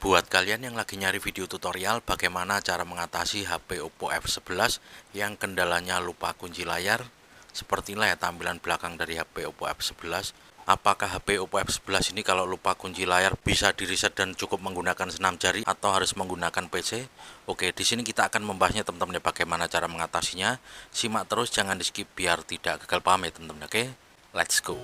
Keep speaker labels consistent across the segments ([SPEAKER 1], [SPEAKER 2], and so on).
[SPEAKER 1] Buat kalian yang lagi nyari video tutorial bagaimana cara mengatasi HP Oppo F11 yang kendalanya lupa kunci layar, seperti inilah ya tampilan belakang dari HP Oppo F11. Apakah HP Oppo F11 ini kalau lupa kunci layar bisa di reset dan cukup menggunakan senam jari atau harus menggunakan PC? Oke, di sini kita akan membahasnya teman-teman, bagaimana cara mengatasinya. Simak terus, jangan di skip biar tidak gagal paham ya teman-teman. Oke, let's go.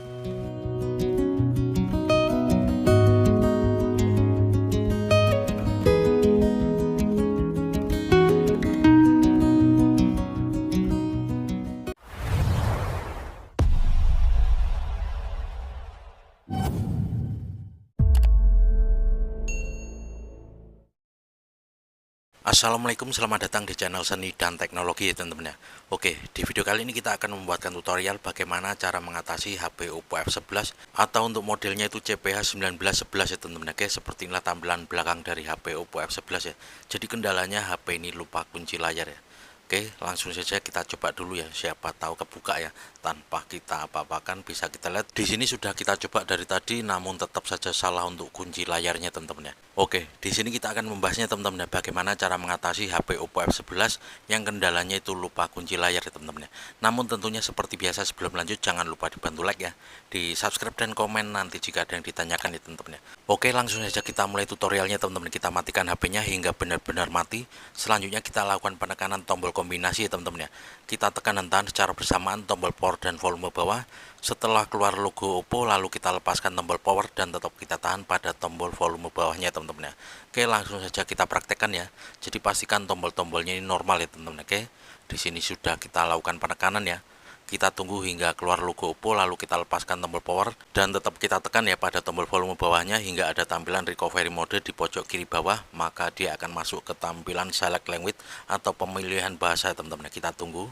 [SPEAKER 1] Assalamualaikum, selamat datang di channel Seni dan Teknologi ya teman-teman ya. Oke, di video kali ini kita akan membuatkan tutorial bagaimana cara mengatasi HP Oppo F11 atau untuk modelnya itu CPH1911 ya teman-teman. Oke, seperti inilah tampilan belakang dari HP Oppo F11 ya. Jadi kendalanya HP ini lupa kunci layar ya. Oke, langsung saja kita coba dulu ya, siapa tahu kebuka ya. Tanpa kita apa-apakan bisa kita lihat di sini sudah kita coba dari tadi, namun tetap saja salah untuk kunci layarnya teman-teman ya. Oke, di sini kita akan membahasnya teman-teman ya, bagaimana cara mengatasi HP Oppo F11 yang kendalanya itu lupa kunci layar ya teman-teman ya. Namun tentunya seperti biasa sebelum lanjut jangan lupa dibantu like ya, di subscribe dan komen nanti jika ada yang ditanyakan ya teman-teman ya. Oke, langsung saja kita mulai tutorialnya teman-teman. Kita matikan HP-nya hingga benar-benar mati. Selanjutnya kita lakukan penekanan tombol kombinasi ya teman-teman ya. Kita tekan dan tahan secara bersamaan tombol power dan volume bawah. Setelah keluar logo Oppo, lalu kita lepaskan tombol power dan tetap kita tahan pada tombol volume bawahnya teman-teman ya. Oke, langsung saja kita praktekkan ya. Jadi pastikan tombol-tombolnya ini normal ya teman-teman. Oke, di sini sudah kita lakukan penekanan ya. Kita tunggu hingga keluar logo Oppo, lalu kita lepaskan tombol power dan tetap kita tekan ya pada tombol volume bawahnya hingga ada tampilan recovery mode di pojok kiri bawah, maka dia akan masuk ke tampilan select language atau pemilihan bahasa teman-teman. Kita tunggu.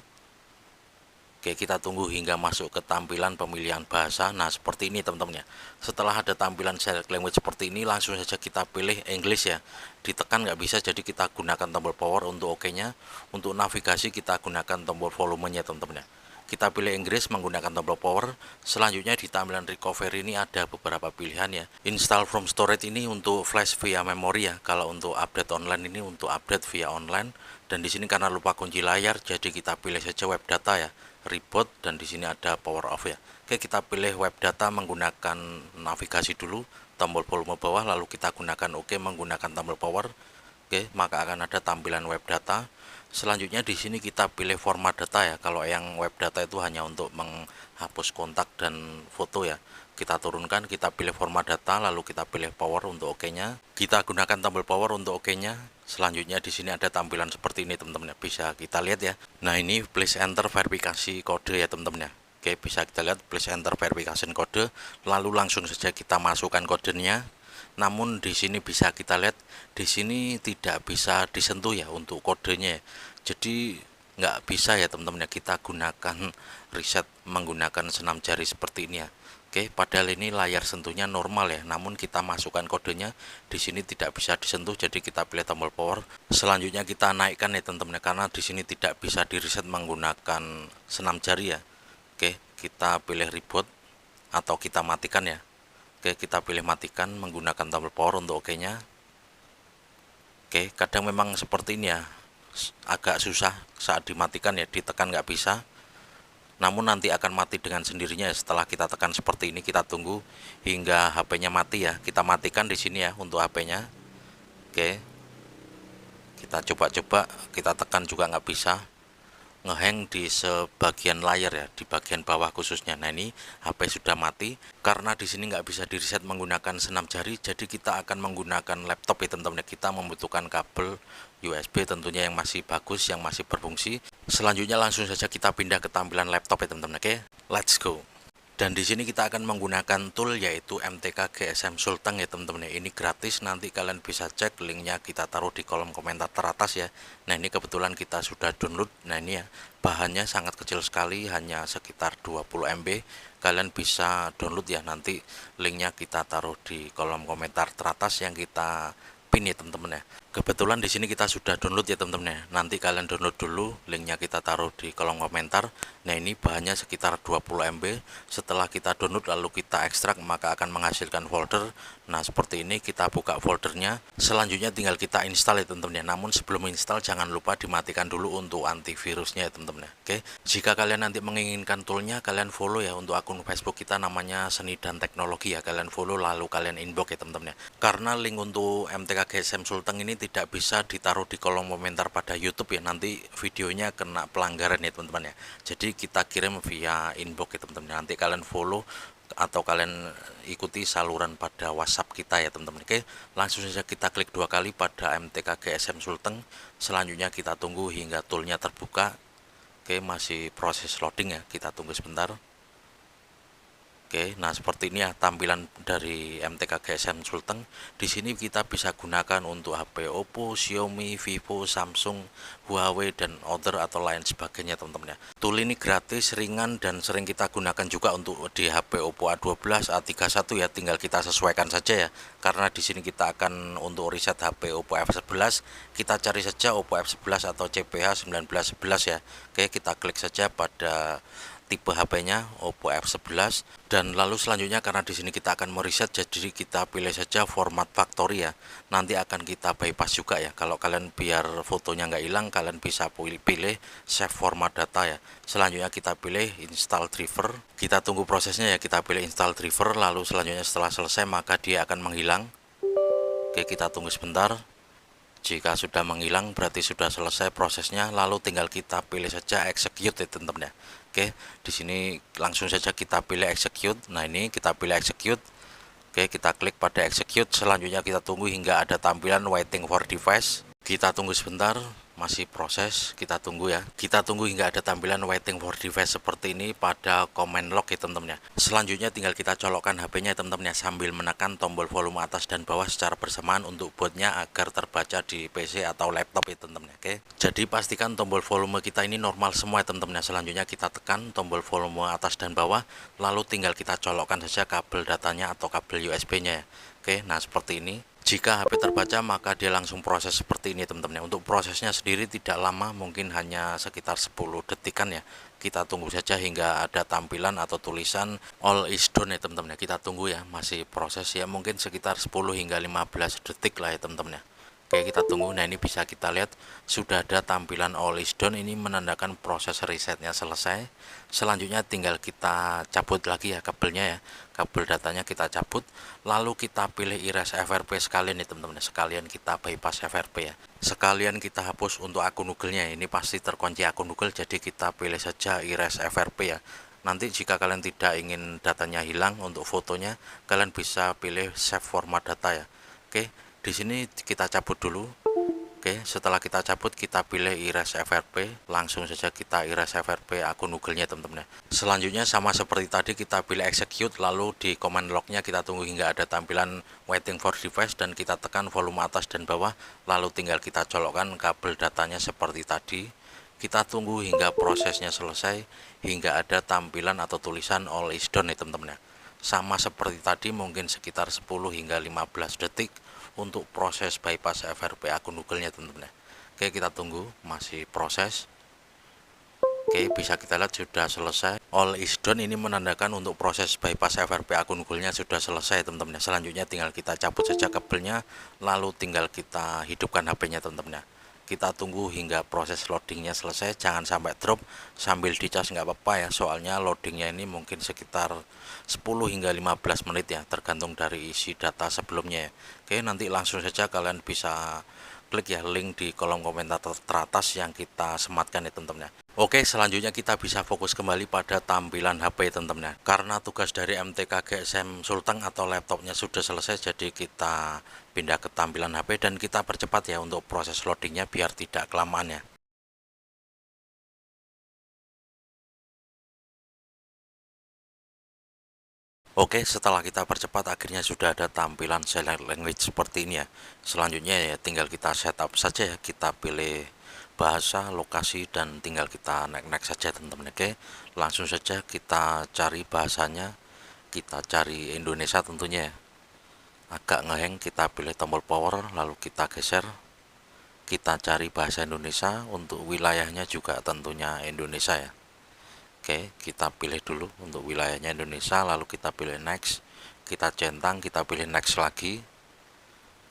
[SPEAKER 1] Oke, kita tunggu hingga masuk ke tampilan pemilihan bahasa. Nah, seperti ini teman-teman ya. Setelah ada tampilan select language seperti ini, langsung saja kita pilih English ya. Ditekan nggak bisa, jadi kita gunakan tombol power untuk OK-nya. Untuk navigasi kita gunakan tombol volumenya teman-teman ya. Kita pilih Inggris menggunakan tombol power. Selanjutnya di tampilan recovery ini ada beberapa pilihan ya. Install from storage ini untuk flash via memori ya. Kalau untuk update online ini untuk update via online. Dan di sini karena lupa kunci layar, jadi kita pilih saja web data ya, reboot, dan di sini ada power off ya. Oke, kita pilih web data menggunakan navigasi dulu, tombol volume bawah, lalu kita gunakan OK menggunakan tombol power. Oke, maka akan ada tampilan web data. Selanjutnya di sini kita pilih format data ya. Kalau yang web data itu hanya untuk menghapus kontak dan foto ya. Kita turunkan, kita pilih format data, lalu kita pilih power untuk OK-nya. Kita gunakan tombol power untuk OK-nya. Selanjutnya di sini ada tampilan seperti ini teman-teman ya. Bisa kita lihat ya. Nah, ini please enter verifikasi kode ya teman-teman ya. Oke, bisa kita lihat please enter verification kode. Lalu langsung saja kita masukkan kodenya. Namun di sini bisa kita lihat di sini tidak bisa disentuh ya untuk kodenya ya. Jadi nggak bisa ya teman-teman ya, kita gunakan reset menggunakan senam jari seperti ini ya. Oke, padahal ini layar sentuhnya normal ya, namun kita masukkan kodenya di sini tidak bisa disentuh, jadi kita pilih tombol power. Selanjutnya kita naikkan ya teman-teman ya, karena di sini tidak bisa di reset menggunakan senam jari ya. Oke, kita pilih reboot atau kita matikan ya. Oke, kita pilih matikan menggunakan tombol power untuk OK-nya. Oke, kadang memang seperti ini ya, agak susah saat dimatikan ya, ditekan nggak bisa. Namun nanti akan mati dengan sendirinya ya, setelah kita tekan seperti ini. Kita tunggu hingga HP-nya mati ya. Kita matikan di sini ya untuk HP-nya. Oke, kita coba-coba, kita tekan juga nggak bisa. Ngehang di sebagian layar ya, di bagian bawah khususnya. Nah, ini HP sudah mati karena di sini nggak bisa di reset menggunakan senam jari, jadi kita akan menggunakan laptop ya teman-teman. Kita membutuhkan kabel USB tentunya yang masih bagus, yang masih berfungsi. Selanjutnya langsung saja kita pindah ke tampilan laptop ya teman-teman. Oke, let's go. Dan di sini kita akan menggunakan tool yaitu MTK GSM Sulteng ya teman-teman ya. Ini gratis, nanti kalian bisa cek linknya, kita taruh di kolom komentar teratas ya. Nah, ini kebetulan kita sudah download. Nah, ini ya, bahannya sangat kecil sekali, hanya sekitar 20 MB. Kalian bisa download ya, nanti linknya kita taruh di kolom komentar teratas yang kita pin ya teman-teman ya. Kebetulan di sini kita sudah download ya teman-teman ya. Nanti kalian download dulu, linknya kita taruh di kolom komentar. Nah ini bahannya sekitar 20 MB. Setelah kita download lalu kita ekstrak maka akan menghasilkan folder. Nah seperti ini kita buka foldernya. Selanjutnya tinggal kita install ya teman-teman ya. Namun sebelum install jangan lupa dimatikan dulu untuk antivirusnya ya teman-teman ya. Oke, jika kalian nanti menginginkan toolnya kalian follow ya untuk akun Facebook kita namanya Seni dan Teknologi ya. Kalian follow lalu kalian inbox ya teman-teman ya. Karena link untuk MTK GSM Sulteng ini tidak bisa ditaruh di kolom komentar pada YouTube ya, nanti videonya kena pelanggaran ya teman-teman ya. Jadi kita kirim via inbox ya teman-teman. Nanti kalian follow atau kalian ikuti saluran pada WhatsApp kita ya teman-teman. Oke, langsung saja kita klik 2 kali pada MTK GSM Sulteng. Selanjutnya kita tunggu hingga toolnya terbuka. Oke, masih proses loading ya, kita tunggu sebentar. Oke, nah seperti ini ya tampilan dari MTK GSM Sulteng. Di sini kita bisa gunakan untuk HP Oppo, Xiaomi, Vivo, Samsung, Huawei dan other atau lain sebagainya teman-teman ya. Tool ini gratis, ringan dan sering kita gunakan juga untuk di HP Oppo A12, A31 ya. Tinggal kita sesuaikan saja ya. Karena di sini kita akan untuk riset HP Oppo F11, kita cari saja Oppo F11 atau CPH 1911 ya. Oke, kita klik saja pada tipe HP-nya Oppo F11 dan lalu selanjutnya karena di sini kita akan mereset jadi kita pilih saja format factory ya. Nanti akan kita bypass juga ya. Kalau kalian biar fotonya nggak hilang kalian bisa pilih save format data ya. Selanjutnya kita pilih install driver. Kita tunggu prosesnya ya, kita pilih install driver lalu selanjutnya setelah selesai maka dia akan menghilang. Oke, kita tunggu sebentar. Jika sudah menghilang berarti sudah selesai prosesnya, lalu tinggal kita pilih saja execute ya teman-teman ya. Oke, di sini langsung saja kita pilih execute. Nah, ini kita pilih execute. Oke, kita klik pada execute. Selanjutnya kita tunggu hingga ada tampilan waiting for device. Kita tunggu sebentar, masih proses, kita tunggu ya. Kita tunggu hingga ada tampilan waiting for device seperti ini pada command log ya teman-teman ya. Selanjutnya tinggal kita colokkan HP-nya teman-teman ya sambil menekan tombol volume atas dan bawah secara bersamaan untuk bootnya agar terbaca di PC atau laptop ya teman-teman ya. Oke. Jadi pastikan tombol volume kita ini normal semua ya teman-teman ya. Selanjutnya kita tekan tombol volume atas dan bawah lalu tinggal kita colokkan saja kabel datanya atau kabel USB-nya ya. Oke, nah seperti ini. Jika HP terbaca maka dia langsung proses seperti ini teman-teman ya. Untuk prosesnya sendiri tidak lama, mungkin hanya sekitar 10 detikan ya. Kita tunggu saja hingga ada tampilan atau tulisan all is done ya teman-teman ya. Kita tunggu ya, masih proses ya, mungkin sekitar 10 hingga 15 detik lah ya teman-teman ya. Oke, kita tunggu. Nah, ini bisa kita lihat sudah ada tampilan all is done, ini menandakan proses resetnya selesai. Selanjutnya tinggal kita cabut lagi ya kabelnya ya. Kabel datanya kita cabut, lalu kita pilih erase FRP sekalian nih teman-teman. Sekalian kita bypass FRP ya. Sekalian kita hapus untuk akun Google-nya. Ini pasti terkunci akun Google, jadi kita pilih saja erase FRP ya. Nanti jika kalian tidak ingin datanya hilang untuk fotonya, kalian bisa pilih save format data ya. Oke. Di sini kita cabut dulu. Oke, setelah kita cabut kita pilih erase FRP, langsung saja kita erase FRP akun Google-nya teman-teman ya. Selanjutnya sama seperti tadi kita pilih execute lalu di command log-nya kita tunggu hingga ada tampilan waiting for device dan kita tekan volume atas dan bawah lalu tinggal kita colokkan kabel datanya seperti tadi. Kita tunggu hingga prosesnya selesai hingga ada tampilan atau tulisan all is done ya teman-teman ya. Sama seperti tadi mungkin sekitar 10 hingga 15 detik untuk proses bypass FRP akun Google-nya teman-teman ya. Oke, kita tunggu, masih proses. Oke, bisa kita lihat sudah selesai. All is done ini menandakan untuk proses bypass FRP akun Google-nya sudah selesai teman-teman ya. Selanjutnya tinggal kita cabut saja kabelnya lalu tinggal kita hidupkan HP-nya teman-teman ya. Kita tunggu hingga proses loadingnya selesai, jangan sampai drop, sambil dicas nggak apa-apa ya, soalnya loadingnya ini mungkin sekitar 10 hingga 15 menit ya, tergantung dari isi data sebelumnya ya. Oke, nanti langsung saja kalian bisa klik ya link di kolom komentar teratas yang kita sematkan ya teman-teman ya. Oke, selanjutnya kita bisa fokus kembali pada tampilan HP teman-teman ya. Karena tugas dari MTK GSM Sulteng atau laptopnya sudah selesai, jadi kita pindah ke tampilan HP dan kita percepat ya untuk proses loadingnya biar tidak kelamaan ya. Oke, setelah kita percepat akhirnya sudah ada tampilan select language seperti ini ya. Selanjutnya ya tinggal kita setup saja ya, kita pilih bahasa, lokasi dan tinggal kita next saja teman-teman. Oke, langsung saja kita cari bahasanya, kita cari Indonesia tentunya ya. Agak ngeheng, kita pilih tombol power lalu kita geser. kita cari bahasa Indonesia, untuk wilayahnya juga tentunya Indonesia ya. Oke, kita pilih dulu untuk wilayahnya Indonesia, lalu kita pilih next, kita centang, kita pilih next lagi,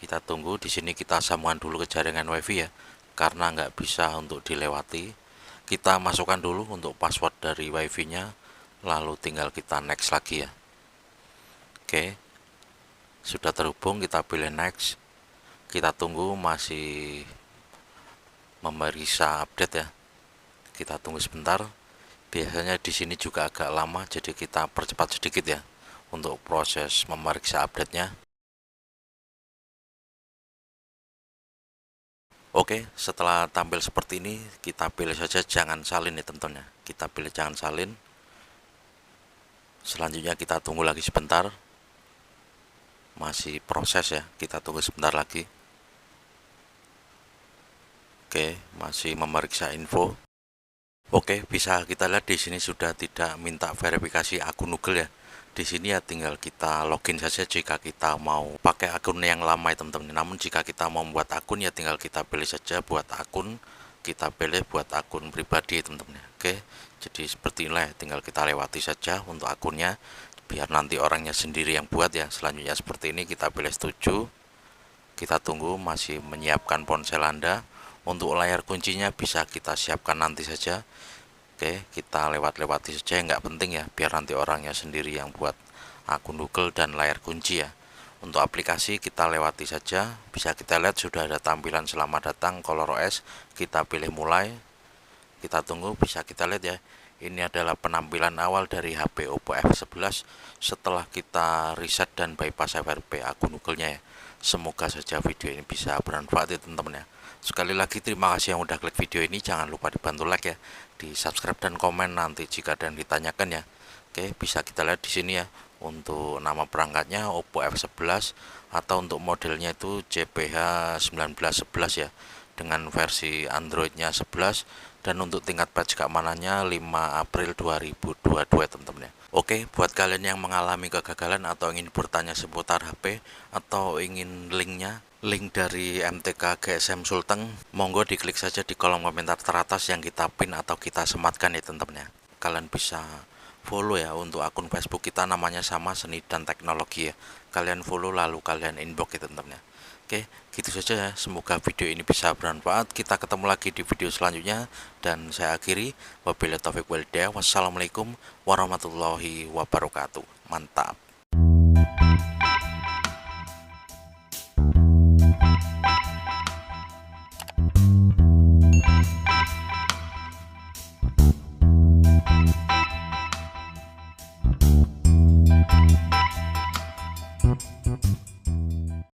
[SPEAKER 1] kita tunggu. Di sini kita sambungkan dulu ke jaringan wifi ya, karena nggak bisa untuk dilewati. Kita masukkan dulu untuk password dari wifi nya, lalu tinggal kita next lagi ya. Oke, sudah terhubung, kita pilih next, kita tunggu, masih memeriksa update ya, kita tunggu sebentar. Biasanya di sini juga agak lama, jadi kita percepat sedikit ya untuk proses memeriksa update-nya. Oke, setelah tampil seperti ini, kita pilih saja jangan salin ya tentunya. Kita pilih jangan salin. Selanjutnya kita tunggu lagi sebentar. Masih proses ya, kita tunggu sebentar lagi. Oke, masih memeriksa info. Oke, bisa kita lihat di sini sudah tidak minta verifikasi akun Google ya. Di sini ya tinggal kita login saja jika kita mau pakai akun yang lama ya teman-teman. Namun jika kita mau membuat akun ya tinggal kita pilih saja buat akun. Kita pilih buat akun pribadi teman-teman. Oke, jadi seperti inilah ya, tinggal kita lewati saja untuk akunnya biar nanti orangnya sendiri yang buat ya. Selanjutnya seperti ini, kita pilih setuju. Kita tunggu masih menyiapkan ponsel Anda. Untuk layar kuncinya bisa kita siapkan nanti saja. Oke, kita lewati saja, nggak penting ya, biar nanti orangnya sendiri yang buat akun Google dan layar kunci ya. Untuk aplikasi kita lewati saja, bisa kita lihat sudah ada tampilan selamat datang ColorOS. Kita pilih mulai, kita tunggu, bisa kita lihat ya. Ini adalah penampilan awal dari HP Oppo F11 setelah kita reset dan bypass FRP akun Google-nya ya. Semoga saja video ini bisa bermanfaat ya teman-teman ya. Sekali lagi terima kasih yang udah klik video ini, jangan lupa dibantu like ya, di subscribe dan komen nanti jika ada yang ditanyakan ya. Oke, bisa kita lihat di sini ya. Untuk nama perangkatnya Oppo F11 atau untuk modelnya itu CPH 1911 ya, dengan versi Androidnya 11, dan untuk tingkat patch keamanannya 5 April 2022 teman-teman ya. Oke, buat kalian yang mengalami kegagalan atau ingin bertanya seputar HP atau ingin link dari MTK GSM Sulteng, monggo diklik saja di kolom komentar teratas yang kita pin atau kita sematkan ya teman-teman ya. Kalian bisa follow ya untuk akun Facebook kita, namanya sama, Seni dan Teknologi ya. Kalian follow lalu kalian inbox ya teman-teman ya. Oke, gitu saja ya. Semoga video ini bisa bermanfaat. Kita ketemu lagi di video selanjutnya. Dan saya akhiri. Wabillahi taufiq wal hidayah. Wassalamualaikum warahmatullahi wabarakatuh. Mantap.